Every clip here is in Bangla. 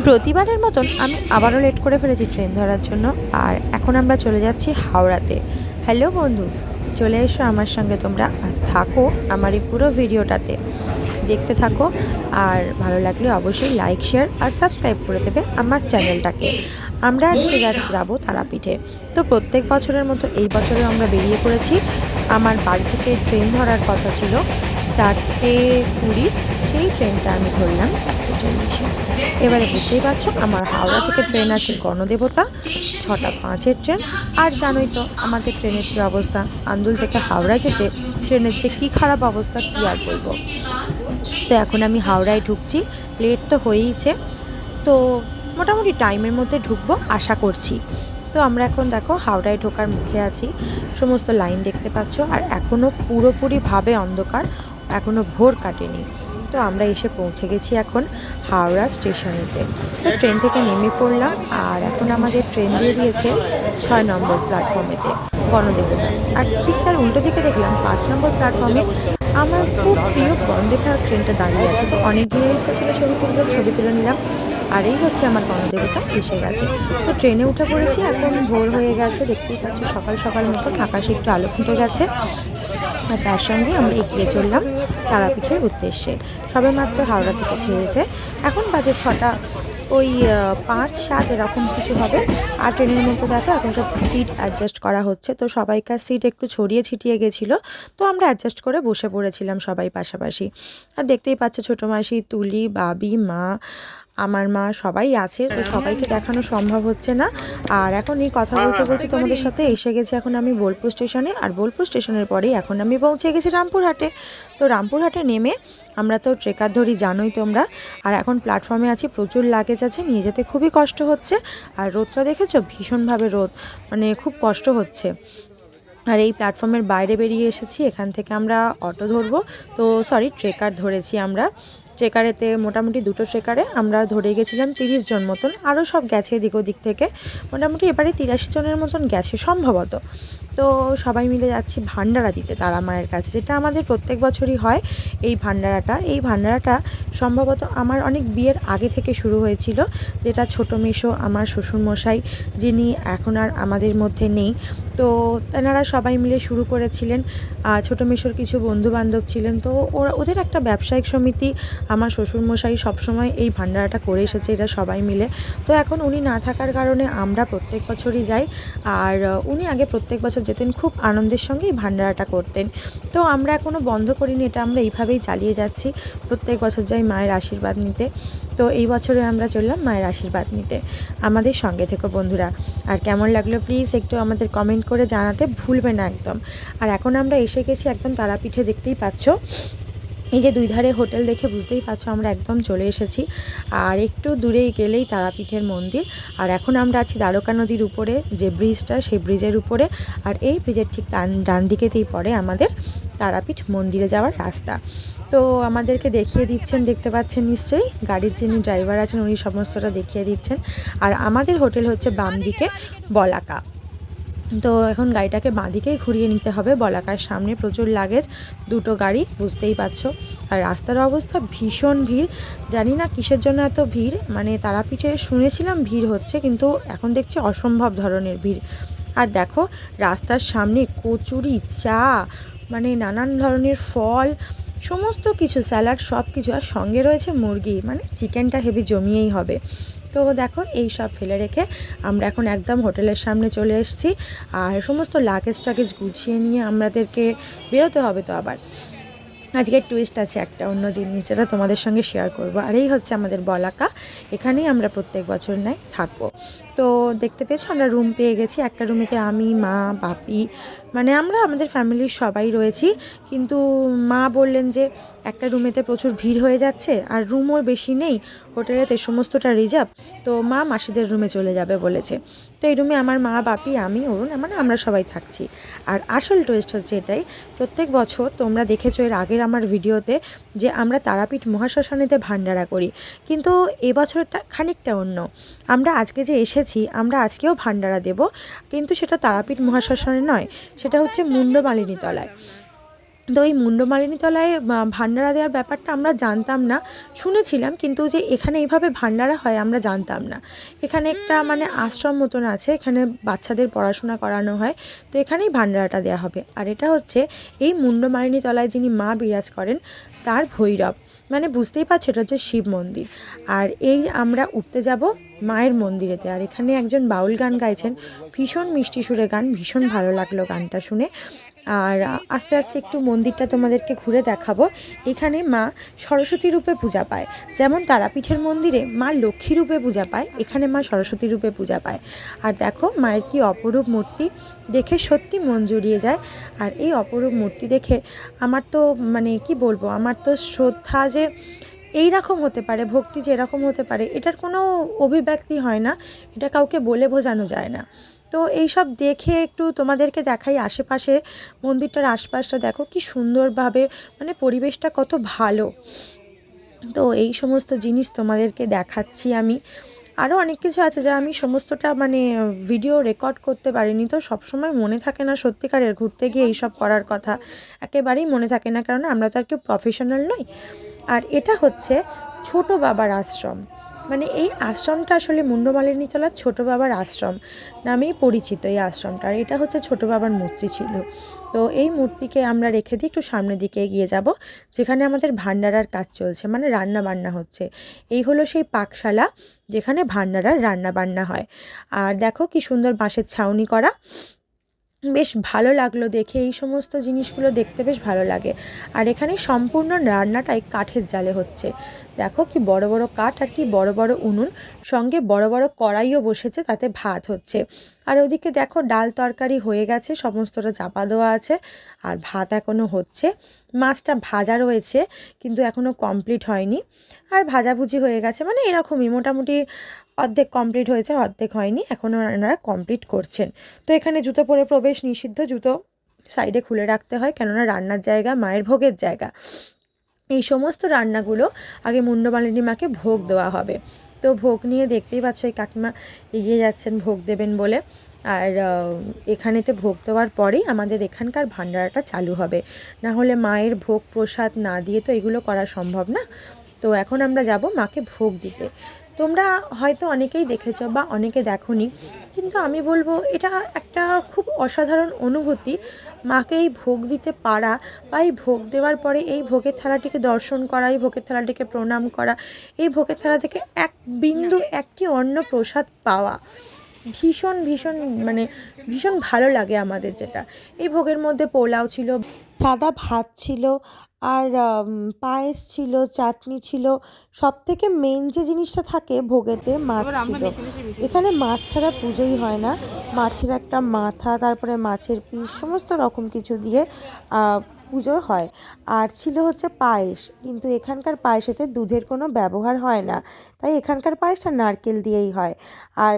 প্রতিবারের মতন আমি আবারও লেট করে ফেলেছি ট্রেন ধরার জন্য। আর এখন আমরা চলে যাচ্ছি হাওড়াতে। হ্যালো বন্ধু, চলে এসো আমার সঙ্গে তোমরা, আর থাকো আমার এই পুরো ভিডিওটাতে, দেখতে থাকো। আর ভালো লাগলে অবশ্যই লাইক, শেয়ার আর সাবস্ক্রাইব করে দেবে আমার চ্যানেলটাকে। আমরা আজকে যাবো তারাপীঠে। তো প্রত্যেক বছরের মতো এই বছরে আমরা বেরিয়ে পড়েছি। আমার বাড়ি থেকে ট্রেন ধরার কথা ছিল 4:20, সেই ট্রেনটা আমি ধরলাম 4:40। এবারে বুঝতেই পারছো আমার হাওড়া থেকে ট্রেন আছে গণদেবতা 6:05-এর ট্রেন। আর জানোই তো আমাদের ট্রেনের কী অবস্থা, আন্দুল থেকে হাওড়া যেতে ট্রেনের যে কী খারাপ অবস্থা, কী আর বলবো। তো এখন আমি হাওড়ায় ঢুকছি, লেট তো হয়েইছে, তো মোটামুটি টাইমের মধ্যে ঢুকবো আশা করছি। তো আমরা এখন দেখো হাওড়ায় ঢোকার মুখে আছি, সমস্ত লাইন দেখতে পাচ্ছ। আর এখনও পুরোপুরিভাবে অন্ধকার, এখনও ভোর কাটেনি। তো আমরা এসে পৌঁছে গেছি এখন হাওড়া স্টেশনেতে। তো ট্রেন থেকে নেমে পড়লাম, আর এখন আমাদের ট্রেন দিয়ে দিয়েছে 6 নম্বর প্ল্যাটফর্মেতে গণদেবতা। আর ঠিক তার উল্টো দিকে দেখলাম 5 নম্বর প্ল্যাটফর্মে আমার খুব প্রিয় বন্দে ভারত ট্রেনটা দাঁড়িয়ে আছে। তো অনেক দিনের ইচ্ছা ছিল ছবি তুলে নিলাম। আর এই হচ্ছে আমার গণদেবতা এসে গেছে। তো ট্রেনে উঠে পড়েছি, এখন ভোর হয়ে গেছে, দেখতেই পাচ্ছ সকাল সকাল মতন আকাশে একটু আলো ফুটে গেছে। আর তার সঙ্গে আমরা এগিয়ে চললাম তারাপীঠের উদ্দেশ্যে। সবে মাত্র হাওড়া থেকে ছেড়েছে, এখন বাজে 6টা ওই 5-7 এরকম কিছু হবে। আর ট্রেনের মধ্যে দেখো এখন সব সিট অ্যাডজাস্ট করা হচ্ছে। তো সবাইকার সিট একটু ছড়িয়ে ছিটিয়ে গেছিলো, তো আমরা অ্যাডজাস্ট করে বসে পড়েছিলাম সবাই পাশাপাশি। আর দেখতেই পাচ্ছ ছোটো মাসি, তুলি, বাবি, মা, আমার মা সবাই আছে। তো সবাইকে দেখানো সম্ভব হচ্ছে না। আর এখন এই কথা বলতে বলতে তোমাদের সাথে এসে গেছি এখন আমি বোলপুর স্টেশনে। আর বোলপুর স্টেশনের পরেই এখন আমি পৌঁছে গেছি রামপুরহাটে। তো রামপুরহাটে নেমে আমরা তো ট্রেকার ধরি, জানোই তোমরা। আর এখন প্ল্যাটফর্মে আছি, প্রচুর লাগেজ আছে, নিয়ে যেতে খুবই কষ্ট হচ্ছে। আর রোদটা দেখেছো, ভীষণভাবে রোদ, মানে খুব কষ্ট হচ্ছে। আর এই প্ল্যাটফর্মের বাইরে বেরিয়ে এসেছি, এখান থেকে আমরা অটো ধরবো। তো সরি, ট্রেকার ধরেছি আমরা। ট্রেকারেতে মোটামুটি 2টো ট্রেকারে আমরা ধরে গেছিলাম 30 জন মতন, আরও সব গেছে এদিক ওদিক থেকে। মোটামুটি এবারে 83 জনের মতন গেছে সম্ভবত। তো সবাই মিলে যাচ্ছি ভান্ডারা দিতে তারা মায়ের কাছে, যেটা আমাদের প্রত্যেক বছরই হয়। এই ভান্ডারাটা সম্ভবত আমার অনেক বিয়ের আগে থেকে শুরু হয়েছিল, যেটা ছোটো মেসো আমার শ্বশুরমশাই, যিনি এখন আর আমাদের মধ্যে নেই, তো তেনারা সবাই মিলে শুরু করেছিলেন। ছোটো মেসোর কিছু বন্ধুবান্ধব ছিলেন, তো ওদের একটা ব্যবসায়িক সমিতি, আমার শ্বশুরমশাই সবসময় এই ভান্ডারাটা করে এসেছে, এটা সবাই মিলে। তো এখন উনি না থাকার কারণে আমরা প্রত্যেক বছরই যাই। আর উনি আগে প্রত্যেক বছর যেতেন, খুব আনন্দের সঙ্গে এই ভান্ডারাটা করতেন। তো আমরা এখনও বন্ধ করিনি, এটা আমরা এইভাবেই চালিয়ে যাচ্ছি। প্রত্যেক বছর যাই মায়ের আশীর্বাদ নিতে। তো এই বছরে আমরা চললাম মায়ের আশীর্বাদ নিতে। আমাদের সঙ্গে থেকো বন্ধুরা। আর কেমন লাগলো প্লিজ একটু আমাদের কমেন্ট করে জানাতে ভুলবে না একদম। আর এখন আমরা এসে গেছি একদম তারাপীঠে, দেখতেই পাচ্ছ এই যে 2 ধারে হোটেল দেখে বুঝতেই পারছো আমরা একদম চলে এসেছি। আর একটু দূরে গেলেই তারাপীঠের মন্দির। আর এখন আমরা আছি দ্বারকা নদীর উপরে, যে ব্রিজটা, সেই ব্রিজের উপরে। আর এই ব্রিজের ঠিক ডান দিকেতেই পড়ে আমাদের তারাপীঠ মন্দিরে যাওয়ার রাস্তা। তো আমাদেরকে দেখিয়ে দিচ্ছেন, দেখতে পাচ্ছেন নিশ্চয়ই, গাড়ির যিনি ড্রাইভার আছেন উনি সমস্তটা দেখিয়ে দিচ্ছেন। আর আমাদের হোটেল হচ্ছে বাম দিকে বলাকা। তো এখন গাড়িটাকে বাঁদিকেই ঘুরিয়ে নিতে হবে, বলাকার সামনে প্রচুর লাগেজ, 2টো গাড়ি, বুঝতেই পারছো। আর রাস্তার অবস্থা ভীষণ ভিড়, জানি না কিসের জন্য এত ভিড়। মানে তারাপীঠে শুনেছিলাম ভিড় হচ্ছে, কিন্তু এখন দেখছি অসম্ভব ধরনের ভিড়। আর দেখো রাস্তার সামনে কচুরি, চা, মানে নানান ধরনের ফল, সমস্ত কিছু, স্যালাড, সব কিছু। আর সঙ্গে রয়েছে মুরগি, মানে চিকেনটা হেভি জমিয়েই হবে। তো দেখো এই সব ফেলে রেখে আমরা এখন একদম হোটেলের সামনে চলে এসেছি। আর সমস্ত লাগেজ টাগেজ গুছিয়ে নিয়ে আমাদেরকে বেরোতে হবে। তো আবার আজকের টুইস্ট আছে একটা অন্য জিনিস, যেটা তোমাদের সঙ্গে শেয়ার করব। আর এই হচ্ছে আমাদের বলাকা, এখানেই আমরা প্রত্যেক বছর নাই থাকবো। তো দেখতে পেয়েছো আমরা রুম পেয়ে গেছি। একটা রুমেতে আমি, মা, বাপি, মানে আমরা আমাদের ফ্যামিলির সবাই রয়েছি। কিন্তু মা বললেন যে একটা রুমেতে প্রচুর ভিড় হয়ে যাচ্ছে, আর রুমও বেশি নেই হোটেলেতে, সমস্তটা রিজার্ভ। তো মা মাসিদের রুমে চলে যাবে বলেছে। তো এই রুমে আমার মা, বাপি, আমি, অরুণ, মানে আমরা সবাই থাকছি। আর আসল টুইস্ট হচ্ছে এটাই, প্রত্যেক বছর তোমরা দেখেছো এর আগের আমার ভিডিওতে যে আমরা তারাপীঠ মহাশ্মশানেতে ভান্ডারা করি, কিন্তু এবছরটা খানিকটা অন্য। আমরা আজকে যে এসেছি, আমরা আজকেও ভান্ডারা দেব, কিন্তু সেটা তারাপীঠ মহাশ্মশানে নয়, সেটা হচ্ছে মুন্ডমালিনী তলায়। তো এই মুন্ডমালিনী তলায় ভান্ডারা দেওয়ার ব্যাপারটা আমরা জানতাম না, শুনেছিলাম, কিন্তু যে এখানে এইভাবে ভান্ডারা হয় আমরা জানতাম না। এখানে একটা মানে আশ্রম মতন আছে, এখানে বাচ্চাদের পড়াশোনা করানো হয়, তো এখানেই ভান্ডারাটা দেওয়া হবে। আর এটা হচ্ছে এই মুন্ডমালিনী তলায় যিনি মা বিরাজ করেন তার ভৈরব, মানে বুঝতেই পারছো এটা হচ্ছে শিব মন্দির। আর এই আমরা উঠতে যাব মায়ের মন্দিরেতে। আর এখানে একজন বাউল গান গাইছেন, ভীষণ মিষ্টি সুরে গান, ভীষণ ভালো লাগলো গানটা শুনে। আর আস্তে আস্তে একটু মন্দিরটা তোমাদেরকে ঘুরে দেখাবো। এখানে মা সরস্বতী রূপে পূজা পায়, যেমন তারাপীঠের মন্দিরে মা লক্ষ্মী রূপে পূজা পায়, এখানে মা সরস্বতী রূপে পূজা পায়। আর দেখো মায়ের কি অপরূপ মূর্তি, দেখে সত্যি মন জুড়িয়ে যায়। আর এই অপরূপ মূর্তি দেখে আমার তো মানে কি বলবো, আমার তো শ্রদ্ধা যে এই রকম হতে পারে, ভক্তি যে এরকম হতে পারে, এটার কোনো অভিব্যক্তি হয় না, এটা কাউকে বলে বোঝানো যায় না। তো এই সব দেখে একটু তোমাদেরকে দেখাই, আশেপাশে মন্দিরটার আশপাশটা দেখো কি সুন্দরভাবে, মানে পরিবেশটা কত ভালো। তো এই সমস্ত জিনিস তোমাদেরকে দেখাচ্ছি আমি। আরও অনেক কিছু আছে যা আমি সমস্তটা মানে ভিডিও রেকর্ড করতে পারিনি, তো সবসময় মনে থাকে না সত্যিকারের ঘুরতে গিয়ে এইসব করার কথা, একেবারেই মনে থাকে না, কারণ আমরা তো আর কেউ প্রফেশনাল নই। আর এটা হচ্ছে ছোট বাবার আশ্রম, মানে এই আশ্রমটা আসলে মুন্ডমালিনী তলার ছোট বাবার আশ্রম নামেই পরিচিত এই আশ্রমটা। আর এটা হচ্ছে ছোট বাবার মূর্তি ছিল। তো এই মূর্তিকে আমরা রেখে দিই, একটু সামনের দিকে এগিয়ে যাব, যেখানে আমাদের ভান্ডারার কাজ চলছে, মানে রান্না বান্না হচ্ছে। এই হলো সেই পাকশালা যেখানে ভান্ডারার রান্না বান্না হয়। আর দেখো কি সুন্দর বাঁশের ছাউনি করা, বেশ ভালো লাগলো দেখে, এই সমস্ত জিনিসগুলো দেখতে বেশ ভালো লাগে। আর এখানে সম্পূর্ণ রান্নাটাই কাঠের জালে হচ্ছে, দেখো কি বড় বড় কাঠ আর কি বড় বড় উনুন, সঙ্গে বড় বড় কড়াইও বসেছে, তাতে ভাত হচ্ছে। আর ওদিকে দেখো ডাল তরকারি হয়ে গেছে, সমস্তটা চাপা দেওয়া আছে, আর ভাত এখনও হচ্ছে। মাছটা ভাজা রয়েছে কিন্তু এখনও কমপ্লিট হয়নি, আর ভাজাভুজি হয়ে গেছে, মানে এরকমই মোটামুটি অর্ধেক কমপ্লিট হয়েছে, অর্ধেক হয়নি, এখনও এনারা কমপ্লিট করছেন। তো এখানে জুতো পরে প্রবেশ নিষিদ্ধ, জুতো সাইডে খুলে রাখতে হয়, কেননা রান্নার জায়গা, মায়ের ভোগের জায়গা। এই সমস্ত রান্নাগুলো আগে মুন্ডমালিনী মাকে ভোগ দেওয়া হবে। তো ভোগ নিয়ে দেখতেই পাচ্ছ এই কাকিমা এগিয়ে যাচ্ছেন ভোগ দেবেন বলে। আর এখানেতে ভোগ দেওয়ার পরেই আমাদের এখানকার ভান্ডারাটা চালু হবে, না হলে মায়ের ভোগ প্রসাদ না দিয়ে তো এগুলো করা সম্ভব না। তো এখন আমরা যাব মাকে ভোগ দিতে। তোমরা হয়তো অনেকেই দেখেছো বা অনেকে দেখোনি, কিন্তু আমি বলবো এটা একটা খুব অসাধারণ অনুভূতি, মাকে এই ভোগ দিতে পারা, বা এই ভোগ দেওয়ার পরে এই ভোগের থালাটিকে দর্শন করা, এই ভোগের থালাটিকে প্রণাম করা, এই ভোগের থালা থেকে এক বিন্দু একটি অন্ন প্রসাদ পাওয়া, ভীষণ ভীষণ মানে ভীষণ ভালো লাগে আমাদের। যেটা এই ভোগের মধ্যে পোলাও ছিল, সাদা ভাত ছিল, আর পায়েস ছিল, চাটনি ছিল, সবথেকে মেন যে জিনিসটা থাকে ভোগেতে মাছ ছিল। এখানে মাছ ছাড়া পুজোই হয় না, মাছের একটা মাথা, তারপরে মাছের পিস, সমস্ত রকম কিছু দিয়ে পুজো হয়। আর ছিল হচ্ছে পায়েস, কিন্তু এখানকার পায়েসেতে দুধের কোনো ব্যবহার হয় না, তাই এখানকার পায়েসটা নারকেল দিয়েই হয়। আর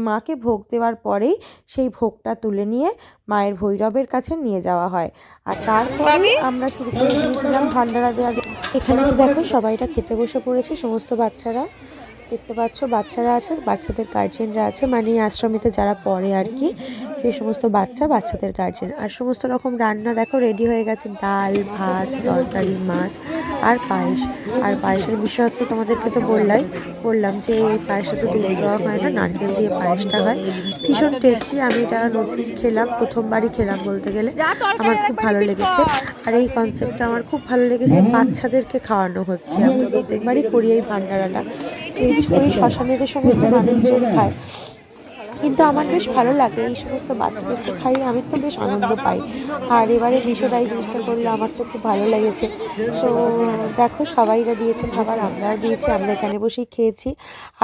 মাকে ভোগ দেওয়ার পরেই সেই ভোগটা তুলে নিয়ে মায়ের ভৈরবের কাছে নিয়ে যাওয়া হয়। আর তারপরে আমরা শুরু করে দিয়েছিলাম ভান্ডারা দেওয়া। এখানে তো দেখো সবাইটা খেতে বসে পড়েছে, সমস্ত বাচ্চারা দেখতে পাচ্ছ, বাচ্চারা আছে, বাচ্চাদের গার্জেনরা আছে, মানে এই আশ্রমেতে যারা পড়ে আর কি, সেই সমস্ত বাচ্চাদের গার্জেন। আর সমস্ত রকম রান্না দেখো রেডি হয়ে গেছে, ডাল, ভাত, তরকারি, মাছ আর পায়েস। আর পায়েসের বিশেষত্ব তোমাদেরকে তো বললাম যে এই পায়েসটা তো দুধ দেওয়া হয় না, নারকেল দিয়ে পায়েসটা হয়, ভীষণ টেস্টি। আমি এটা নতুন খেলাম, প্রথমবারই খেলাম বলতে গেলে, আমার খুব ভালো লেগেছে। আর এই কনসেপ্টটা আমার খুব ভালো লেগেছে, বাচ্চাদেরকে খাওয়ানো হচ্ছে। আমি প্রত্যেকবারই করি এই ভান্ডারাটা, এই শ্মশানে যে সমস্ত মানুষজন খায়, কিন্তু আমার বেশ ভালো লাগে এই সমস্ত বাচ্চাদেরকে খাইয়ে, আমি তো বেশ আনন্দ পাই। আর এবারে বিষয়টা এই জিনিসটা করলে আমার তো খুব ভালো লেগেছে। তো দেখো সবাইরা দিয়েছে খাবার, আমরা দিয়েছি, আমরা এখানে বসেই খেয়েছি।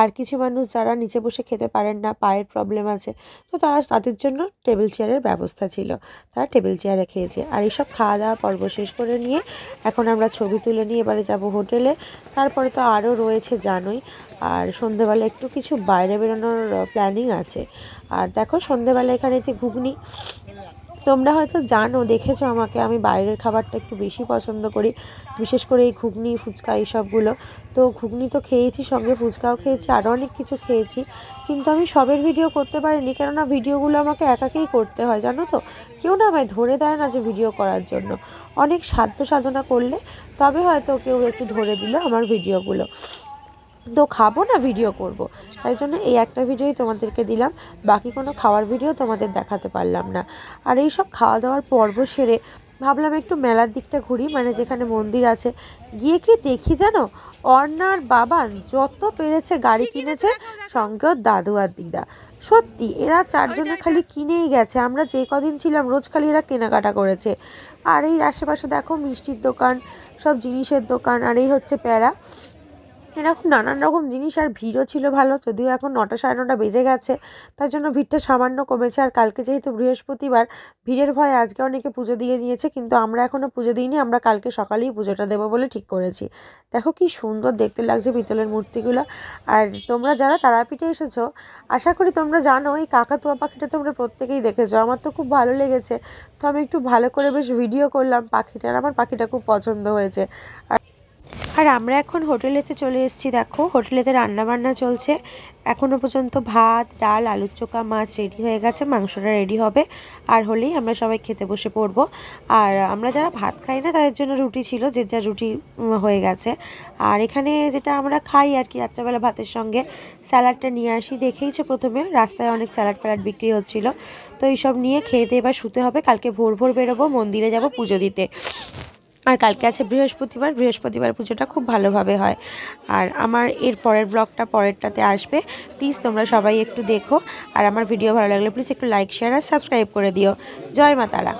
আর কিছু মানুষ যারা নিচে বসে খেতে পারেন না, পায়ের প্রবলেম আছে, তো তাদের জন্য টেবিল চেয়ারের ব্যবস্থা ছিল, তারা টেবিল চেয়ারে খেয়েছে। আর এইসব খাওয়া দাওয়া পর্ব শেষ করে নিয়ে এখন আমরা ছবি তুলে নিয়ে এবারে যাব হোটেলে। তারপরে তো আরও রয়েছে জানোই, আর সন্ধেবেলা একটু কিছু বাইরে বেরোনোর প্ল্যানিং আছে। আর দেখো সন্ধেবেলা এখানেতে ঘুগনি তোমরা হয়তো জানো, দেখেছো আমাকে, আমি বাইরের খাবারটা একটু বেশি পছন্দ করি, বিশেষ করে এই ঘুগনি ফুচকা এইসবগুলো। তো ঘুগনি তো খেয়েছি, সঙ্গে ফুচকাও খেয়েছি, আরও অনেক কিছু খেয়েছি, কিন্তু আমি সবের ভিডিও করতে পারিনি, কেননা ভিডিওগুলো আমাকে একাকেই করতে হয় জানো তো। কেউ না আমায় ধরে দেয় না যে ভিডিও করার জন্য, অনেক সাধ্য সাধনা করলে তবে হয়তো কেউ একটু ধরে দিল আমার ভিডিওগুলো। তো খাবো না ভিডিও করব, তাই জন্য এই একটা ভিডিওই তোমাদেরকে দিলাম, বাকি কোনো খাওয়ার ভিডিও তোমাদের দেখাতে পারলাম না। আর এই সব খাওয়া দাওয়ার পর্ব সেরে ভাবলাম একটু মেলার দিকটা ঘুরি, মানে যেখানে মন্দির আছে। গিয়ে কি দেখি জানো, অর্ণার বাবান যত পেরেছে গাড়ি কিনেছে, সঙ্গে ওর দাদু আর দিদা। সত্যি এরা চারজনে খালি কিনেই গেছে, আমরা যে কদিন ছিলাম রোজ খালি এরা কেনাকাটা করেছে। আর এই আশেপাশে দেখো মিষ্টির দোকান, সব জিনিসের দোকান, আর এই হচ্ছে প্যারা, এরকম নানান রকম জিনিস। আর ভিড়ও ছিল ভালো, যদিও এখন 9টা সাড়ে 9টা বেজে গেছে, তার জন্য ভিড়টা সামান্য কমেছে। আর কালকে যেহেতু বৃহস্পতিবার, ভিড়ের ভয়ে আজকে অনেকে পুজো দিয়ে নিয়েছে, কিন্তু আমরা এখনও পুজো দিইনি, আমরা কালকে সকালেই পুজোটা দেবো বলে ঠিক করেছি। দেখো কি সুন্দর দেখতে লাগছে পিতলের মূর্তিগুলো। আর তোমরা যারা তারাপীঠে এসেছো, আশা করি তোমরা জানো এই কাকাতুয়া পাখিটা তোমরা প্রত্যেকেই দেখেছো, আমার তো খুব ভালো লেগেছে। তো আমি একটু ভালো করে বেশ ভিডিও করলাম পাখিটার, আমার পাখিটা খুব পছন্দ হয়েছে। আর আমরা এখন হোটেলেতে চলে এসেছি, দেখো হোটেলেতে রান্নাবান্না চলছে এখনও পর্যন্ত। ভাত, ডাল, আলুর চোখা, মাছ রেডি হয়ে গেছে, মাংসটা রেডি হবে, আর হলেই আমরা সবাই খেতে বসে পড়বো। আর আমরা যারা ভাত খাই না তাদের জন্য রুটি ছিল, যে যা রুটি হয়ে গেছে। আর এখানে যেটা আমরা খাই আর কি রাত্রেবেলা ভাতের সঙ্গে, স্যালাডটা নিয়ে আসি। দেখেইছো প্রথমে রাস্তায় অনেক স্যালাড ফ্যালাড বিক্রি হচ্ছিলো। তো এইসব নিয়ে খেয়ে দিয়ে এবার শুতে হবে, কালকে ভোর ভোর বেরোবো, মন্দিরে যাব পুজো দিতে। আর কালকে আছে বৃহস্পতিবার, বৃহস্পতিবার পুজোটা খুব ভালোভাবে হয়। আর আমার এর পরের ব্লগটা পরেরটাতে আসবে, প্লিজ তোমরা সবাই একটু দেখো। আর আমার ভিডিও ভালো লাগলে প্লিজ একটু লাইক, শেয়ার আর সাবস্ক্রাইব করে দিও। জয় মা তারা।